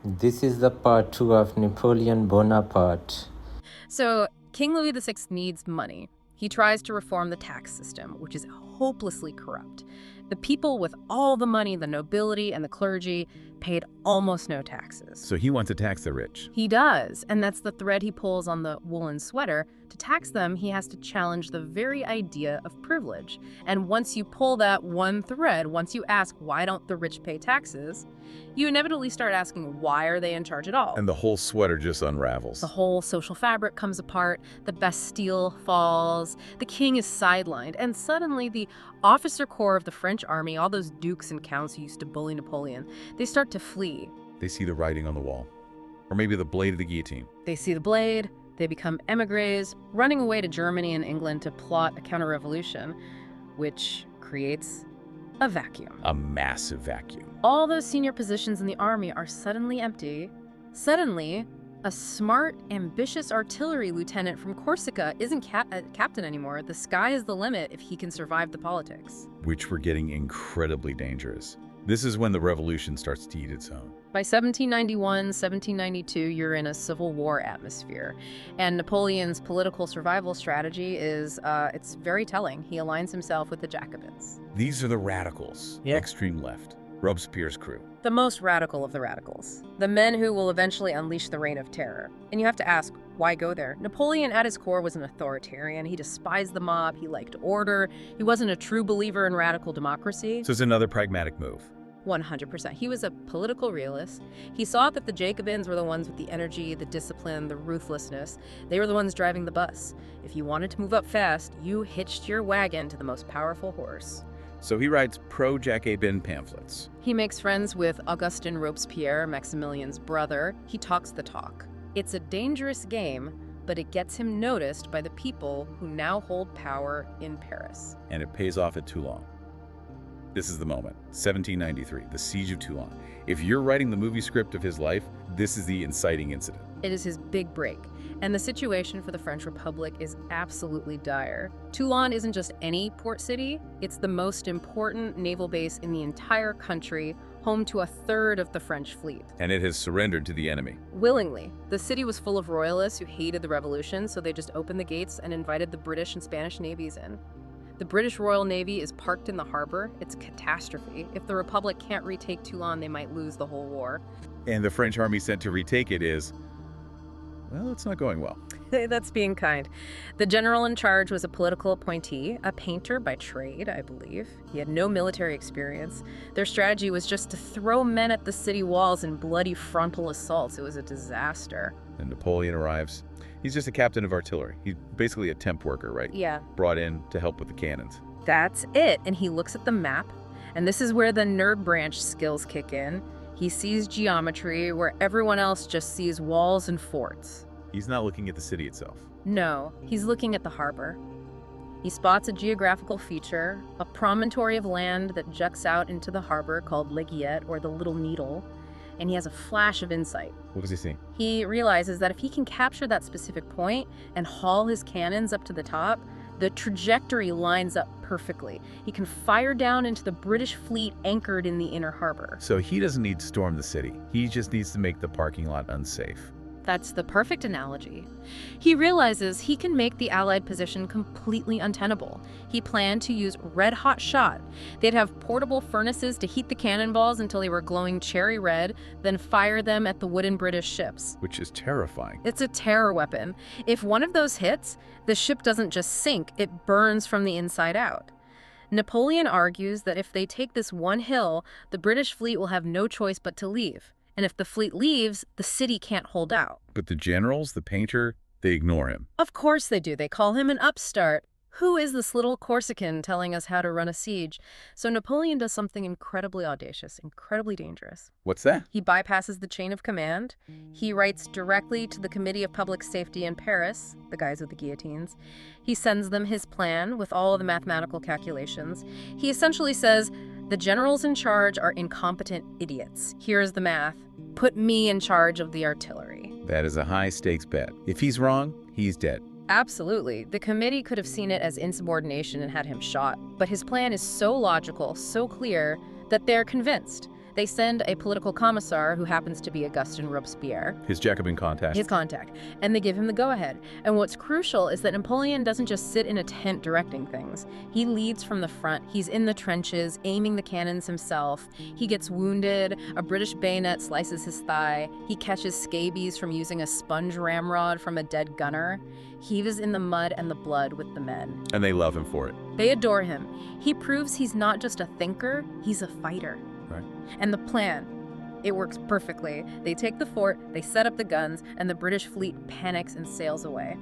This is the part 2 of Nepolian Bonaparte. So, King Louis VI needs money. He tries to reform the tax system, which is hopelessly corrupt. The people with all the money, the nobility and the clergy, paid almost no taxes. So he wants to tax the rich. He does, and that's the thread he pulls on the woolen sweater. To tax them, he has to challenge the very idea of privilege. And once you pull that one thread, once you ask, why don't the rich pay taxes, you inevitably start asking, why are they in charge at all? And the whole sweater just unravels. The whole social fabric comes apart, the Bastille falls, the king is sidelined, and suddenly the officer corps of the French army, all those dukes and counts who used to bully Napoleon, they start to flee. They see the writing on the wall. Or maybe the blade of the guillotine. They see the blade, they become emigres, running away to Germany and England to plot a counter-revolution, which creates a vacuum. A massive vacuum. All those senior positions in the army are suddenly empty. Suddenly, a smart, ambitious artillery lieutenant from Corsica isn't captain anymore. The sky is the limit if he can survive the politics. Which were getting incredibly dangerous. This is when the revolution starts to eat its own. By 1791, 1792, you're in a civil war atmosphere. And Napoleon's political survival strategy is, it's very telling. He aligns himself with the Jacobins. These are the radicals, extreme left, Robespierre's crew. The most radical of the radicals. The men who will eventually unleash the reign of terror. And you have to ask, why go there? Napoleon at his core was an authoritarian. He despised the mob. He liked order. He wasn't a true believer in radical democracy. So it's another pragmatic move. 100%. He was a political realist. He saw that the Jacobins were the ones with the energy, the discipline, the ruthlessness. They were the ones driving the bus. If you wanted to move up fast, you hitched your wagon to the most powerful horse. So he writes pro-Jacobin pamphlets. He makes friends with Augustin Robespierre, Maximilian's brother. He talks the talk. It's a dangerous game, but it gets him noticed by the people who now hold power in Paris. And it pays off at Toulon. This is the moment, 1793, the Siege of Toulon. If you're writing the movie script of his life, this is the inciting incident. It is his big break, and the situation for the French Republic is absolutely dire. Toulon isn't just any port city, it's the most important naval base in the entire country, home to a third of the French fleet. And it has surrendered to the enemy. Willingly. The city was full of royalists who hated the revolution, so they just opened the gates and invited the British and Spanish navies in. The British Royal Navy is parked in the harbor. It's a catastrophe. If the Republic can't retake Toulon, they might lose the whole war. And the French army sent to retake it is, well, it's not going well. That's being kind. The general in charge was a political appointee, a painter by trade, I believe. He had no military experience. Their strategy was just to throw men at the city walls in bloody frontal assaults. It was a disaster. And Napoleon arrives. He's just a captain of artillery. He's basically a temp worker, right? Yeah. Brought in to help with the cannons. That's it. And he looks at the map, and this is where the nerd branch skills kick in. He sees geometry where everyone else just sees walls and forts. He's not looking at the city itself. No, he's looking at the harbor. He spots a geographical feature, a promontory of land that juts out into the harbor called L'Aiguillette, or the Little Needle, and he has a flash of insight. What does he see? He realizes that if he can capture that specific point and haul his cannons up to the top, the trajectory lines up perfectly. He can fire down into the British fleet anchored in the inner harbor. So he doesn't need to storm the city. He just needs to make the parking lot unsafe. That's the perfect analogy. He realizes he can make the Allied position completely untenable. He planned to use red-hot shot. They'd have portable furnaces to heat the cannonballs until they were glowing cherry red, then fire them at the wooden British ships. Which is terrifying. It's a terror weapon. If one of those hits, the ship doesn't just sink, it burns from the inside out. Napoleon argues that if they take this one hill, the British fleet will have no choice but to leave. And if the fleet leaves, the city can't hold out. But the generals, the painter, they ignore him. Of course they do. They call him an upstart. Who is this little Corsican telling us how to run a siege? So Napoleon does something incredibly audacious, incredibly dangerous. What's that? He bypasses the chain of command. He writes directly to the Committee of Public Safety in Paris, the guys with the guillotines. He sends them his plan with all of the mathematical calculations. He essentially says, the generals in charge are incompetent idiots. Here's the math. Put me in charge of the artillery. That is a high-stakes bet. If he's wrong, he's dead. Absolutely. The committee could have seen it as insubordination and had him shot, but his plan is so logical, so clear, that they're convinced. They send a political commissar who happens to be Augustin Robespierre, His Jacobin contact. his contact, and they give him the go-ahead. And what's crucial is that Napoleon doesn't just sit in a tent directing things. He leads from the front. He's in the trenches, aiming the cannons himself. He gets wounded. A British bayonet slices his thigh. He catches scabies from using a sponge ramrod from a dead gunner. He was in the mud and the blood with the men. And they love him for it. They adore him. He proves he's not just a thinker, he's a fighter. Right. And the plan, it works perfectly. They take the fort, they set up the guns, and the British fleet panics and sails away.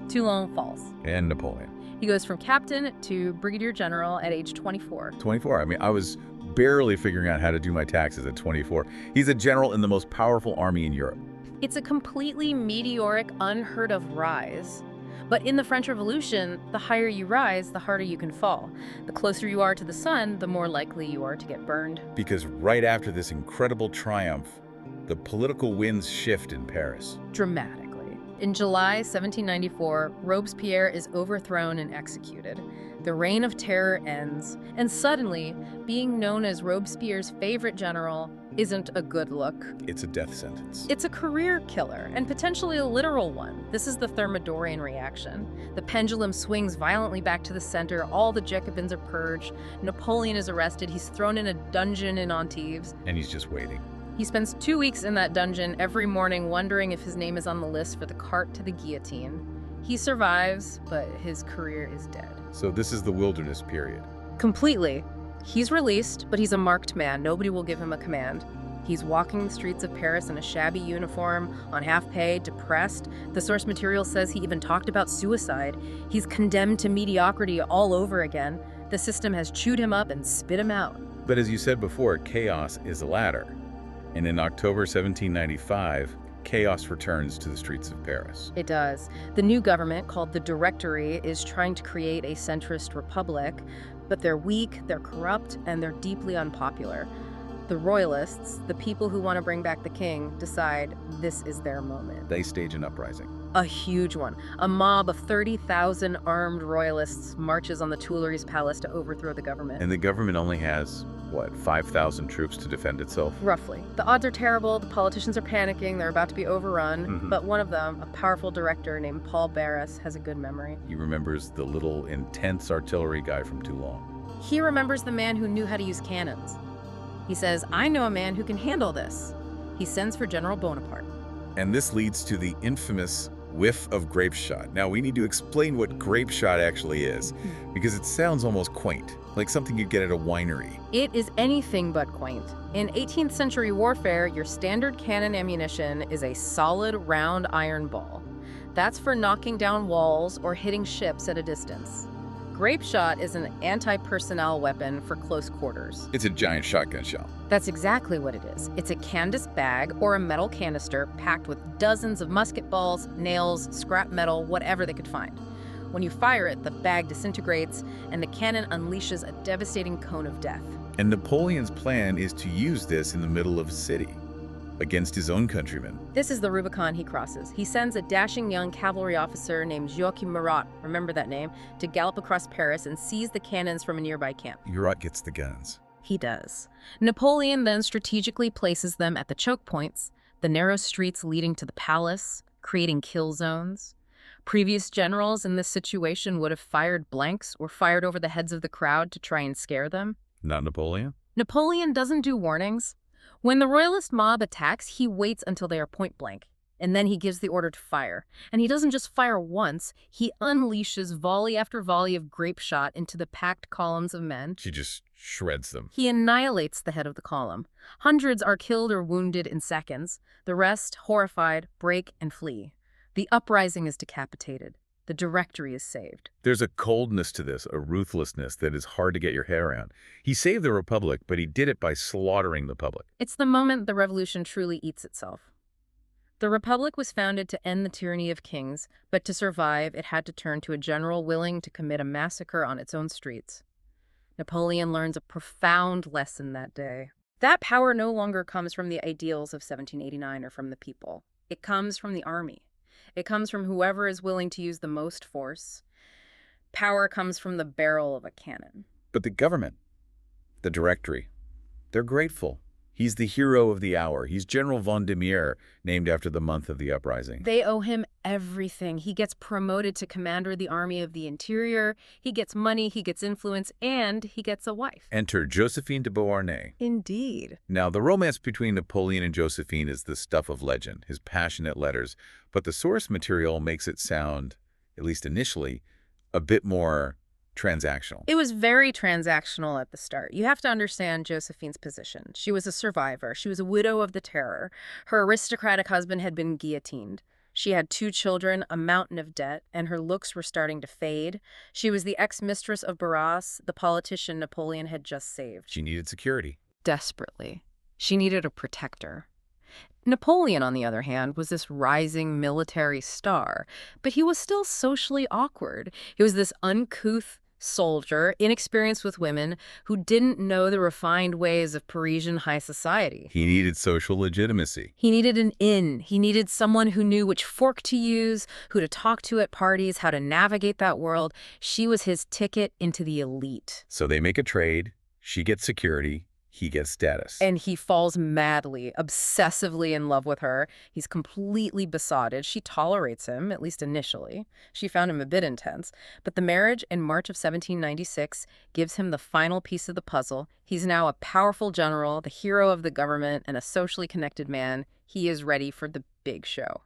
Toulon falls. And Napoleon. He goes from captain to brigadier general at age 24. 24. I mean, I was barely figuring out how to do my taxes at 24. He's a general in the most powerful army in Europe. It's a completely meteoric, unheard of rise. But in the French Revolution, the higher you rise, the harder you can fall. The closer you are to the sun, the more likely you are to get burned. Because right after this incredible triumph, the political winds shift in Paris. Dramatically. In July 1794, Robespierre is overthrown and executed. The reign of terror ends, and suddenly, being known as Robespierre's favorite general isn't a good look. It's a death sentence. It's a career killer, and potentially a literal one. This is the Thermidorian reaction. The pendulum swings violently back to the center, all the Jacobins are purged, Napoleon is arrested, he's thrown in a dungeon in Antibes. And he's just waiting. He spends 2 weeks in that dungeon every morning wondering if his name is on the list for the cart to the guillotine. He survives, but his career is dead. So this is the wilderness period. Completely. He's released, but he's a marked man. Nobody will give him a command. He's walking the streets of Paris in a shabby uniform, on half pay, depressed. The source material says he even talked about suicide. He's condemned to mediocrity all over again. The system has chewed him up and spit him out. But as you said before, chaos is a ladder. And in October 1795, chaos returns to the streets of Paris. It does. The new government, called the Directory, is trying to create a centrist republic, but they're weak, they're corrupt, and they're deeply unpopular. The royalists, the people who want to bring back the king, decide this is their moment. They stage an uprising. A huge one. A mob of 30,000 armed royalists marches on the Tuileries Palace to overthrow the government. And the government only has, what, 5,000 troops to defend itself? Roughly. The odds are terrible, the politicians are panicking, they're about to be overrun, but one of them, a powerful director named Paul Barras, has a good memory. He remembers the little intense artillery guy from Toulon. He remembers the man who knew how to use cannons. He says, I know a man who can handle this. He sends for General Bonaparte. And this leads to the infamous whiff of grape shot. Now, we need to explain what grape shot actually is, because it sounds almost quaint, like something you'd get at a winery. It is anything but quaint. In 18th century warfare, your standard cannon ammunition is a solid, round iron ball. That's for knocking down walls or hitting ships at a distance. Grape shot is an anti-personnel weapon for close quarters. It's a giant shotgun shell. That's exactly what it is. It's a canvas bag or a metal canister packed with dozens of musket balls, nails, scrap metal, whatever they could find. When you fire it, the bag disintegrates and the cannon unleashes a devastating cone of death. And Napoleon's plan is to use this in the middle of a city, against his own countrymen. This is the Rubicon he crosses. He sends a dashing young cavalry officer named Joachim Murat, remember that name, to gallop across Paris and seize the cannons from a nearby camp. Murat gets the guns. He does. Napoleon then strategically places them at the choke points, the narrow streets leading to the palace, creating kill zones. Previous generals in this situation would have fired blanks or fired over the heads of the crowd to try and scare them. Not Napoleon? Napoleon doesn't do warnings. When the royalist mob attacks, he waits until they are point blank, and then he gives the order to fire. And he doesn't just fire once, he unleashes volley after volley of grape shot into the packed columns of men. She just shreds them. He annihilates the head of the column. Hundreds are killed or wounded in seconds. The rest, horrified, break and flee. The uprising is decapitated. The Directory is saved. There's a coldness to this, a ruthlessness that is hard to get your head around. He saved the Republic, but he did it by slaughtering the public. It's the moment the revolution truly eats itself. The Republic was founded to end the tyranny of kings, but to survive, it had to turn to a general willing to commit a massacre on its own streets. Napoleon learns a profound lesson that day. That power no longer comes from the ideals of 1789 or from the people. It comes from the army. It comes from whoever is willing to use the most force. Power comes from the barrel of a cannon. But the government, the Directory, They're grateful. He's the hero of the hour. He's General von de Meer, named after the month of the uprising. They owe him everything. He gets promoted to commander of the Army of the Interior, he gets money, he gets influence, and he gets a wife. Enter Josephine de Beauharnais. Indeed. Now, the romance between Napoleon and Josephine is the stuff of legend, his passionate letters, but the source material makes it sound, at least initially, a bit more transactional. It was very transactional at the start. You have to understand Josephine's position. She was a survivor. She was a widow of the Terror. Her aristocratic husband had been guillotined. She had 2 children, a mountain of debt, and her looks were starting to fade. She was the ex-mistress of Barras, the politician Napoleon had just saved. She needed security. Desperately. She needed a protector. Napoleon, on the other hand, was this rising military star, but he was still socially awkward. He was this uncouth soldier, inexperienced with women, who didn't know the refined ways of Parisian high society. He needed social legitimacy. He needed an in. He needed someone who knew which fork to use, who to talk to at parties, how to navigate that world. She was his ticket into the elite. So they make a trade. She gets security. He gets status. And he falls madly, obsessively in love with her. He's completely besotted. She tolerates him, at least initially. She found him a bit intense. But the marriage in March of 1796 gives him the final piece of the puzzle. He's now a powerful general, the hero of the government, and a socially connected man. He is ready for the big show.